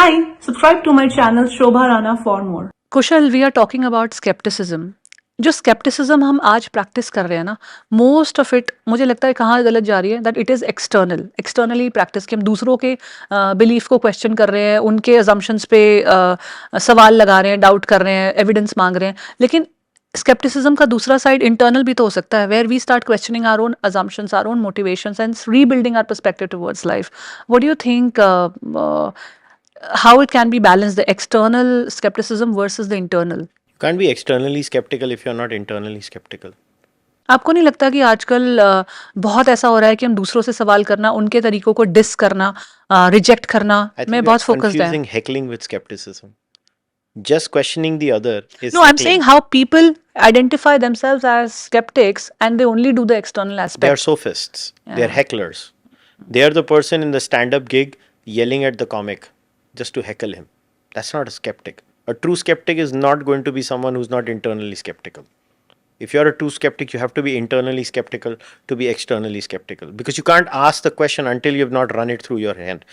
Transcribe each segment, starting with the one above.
Hi, subscribe to my channel Shobha Rana for more. Kushal, we are talking about scepticism. जो scepticism हम आज practice कर रहे हैं ना, मोस्ट ऑफ इट मुझे लगता है कहाँ गलत जा रही है, that it is externally practice कि हम दूसरों के बिलीफ को क्वेश्चन कर रहे हैं, उनके अजम्पशंस पे सवाल लगा रहे हैं, डाउट कर रहे हैं, एविडेंस मांग रहे हैं। लेकिन स्केप्टिसिज्म का दूसरा साइड इंटरनल भी तो हो सकता है, where we start questioning our own assumptions, our own motivations and rebuilding our perspective towards life. What do you think how it can be balanced, the external skepticism versus the internal? You can't be externally skeptical if you're not internally skeptical. आपको नहीं लगता कि आजकल बहुत ऐसा हो रहा है कि हम दूसरों से सवाल करना, उनके तरीकों को डिस करना, रिजेक्ट करना I think में we are बहुत फोकस्ड है? confusing heckling with skepticism. Just questioning the other is No, I'm heckling. saying how people identify themselves as skeptics and they only do the external They are aspect. sophists. They are Yeah. hecklers. They are the person in the stand-up gig yelling at the comic just to heckle him. That's not a skeptic. A true skeptic is not going to be someone who's not internally skeptical. If you're a true skeptic, you have to be internally skeptical to be externally skeptical. Because you can't ask the question until you've not run it through your hand.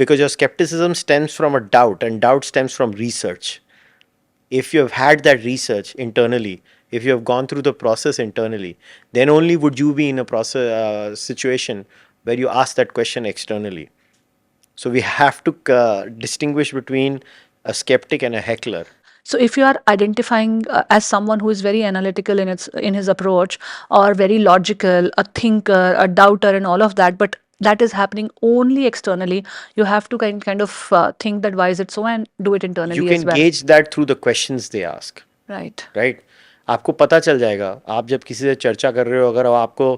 Because your skepticism stems from a doubt, and doubt stems from research. If you have had that research internally, if you have gone through the process internally, then only would you be in a process situation where you ask that question externally. So we have to distinguish between a skeptic and a heckler. So if you are identifying as someone who is very analytical in his approach, or very logical, a thinker, a doubter, and all of that, but that is happening only externally, you have to kind of think that why is it so, and do it internally You as can well. gauge that through the questions they ask. Right. Right आपको पता चल जाएगा। आप जब किसी से चर्चा कर रहे हो, अगर आपको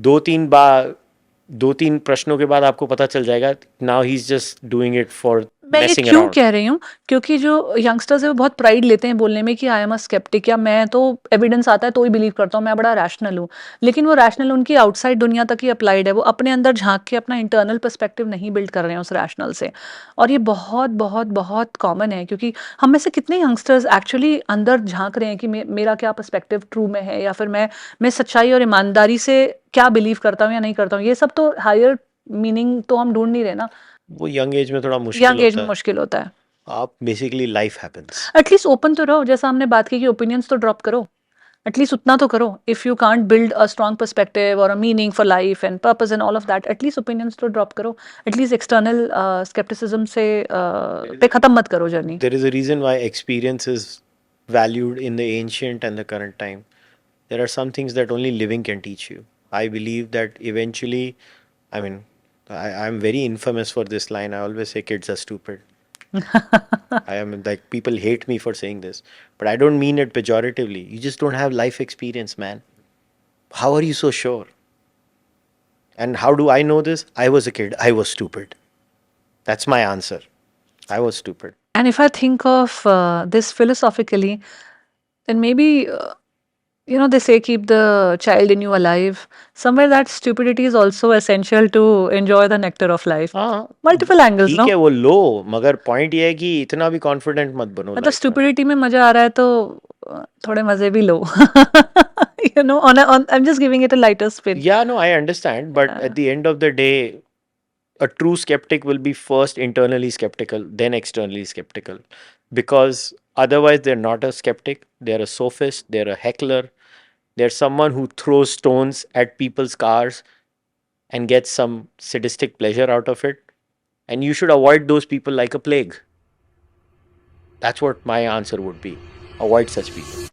दो तीन प्रश्नों के बाद आपको पता चल जाएगा, now he is just doing it for मैं ये मेसिंग क्यों अराउंड। कह रही हूँ, क्योंकि जो यंगस्टर्स है वो बहुत प्राइड लेते हैं बोलने में कि आई एम अ स्केप्टिक, या मैं तो एविडेंस आता है तो ही बिलीव करता हूँ, मैं बड़ा रैशनल हूँ। लेकिन वो रैशनल उनकी आउटसाइड दुनिया तक ही अप्लाइड है, वो अपने अंदर झांक के अपना इंटरनल पर्सपेक्टिव नहीं बिल्ड कर रहे हैं उस रैशनल से। और ये बहुत बहुत बहुत कॉमन है, क्योंकि हम में से कितने यंगस्टर्स एक्चुअली अंदर झांक रहे हैं कि मेरा क्या पर्सपेक्टिव ट्रू में है, या फिर मैं सच्चाई और ईमानदारी से क्या बिलीव करता हूँ या नहीं करता हूँ। ये सब तो हायर मीनिंग तो हम ढूंढ नहीं रहे ना, वो यंग एज में थोड़ा मुश्किल यंग एज होता में है। मुश्किल होता है। आप basically life happens. At least open तो रहो, जैसा हमने बात की कि ओपिनियंस तो ड्रॉप करो, एटलीस्ट उतना तो करो। If you can't build a strong perspective और a meaning for life and purpose and all of that, at least opinions तो ड्रॉप करो, एटलीस्ट एक्सटर्नल स्केप्टिसिज्म से पे खत्म मत करो journey. There is a reason why experience is valued in the ancient and the current time. There are some things that only living can teach you. I believe that eventually, I mean, I'm very infamous for this line. I always say kids are stupid. I am like, people hate me for saying this, but I don't mean it pejoratively. You just don't have life experience, man. How are you so sure? And how do I know this? I was a kid. I was stupid. That's my answer. I was stupid. And if I think of this philosophically, then maybe they say keep the child in you alive. Somewhere that stupidity is also essential to enjoy the nectar of life. हाँ Multiple angles, ठीक no? है वो लो, मगर point ये है कि इतना भी कॉन्फिडेंट मत बनो मतलब लाइफ में। स्टुपिडिटी में मजा आ रहा है तो थोड़े मजे भी लो। I'm just giving it a lighter spin. Yeah, no, I understand, but at the end of the day, a true skeptic will be first internally skeptical, then externally skeptical, because otherwise they're not a skeptic. They're a sophist. They're a heckler. They're someone who throws stones at people's cars and gets some sadistic pleasure out of it. And you should avoid those people like a plague. That's what my answer would be. Avoid such people.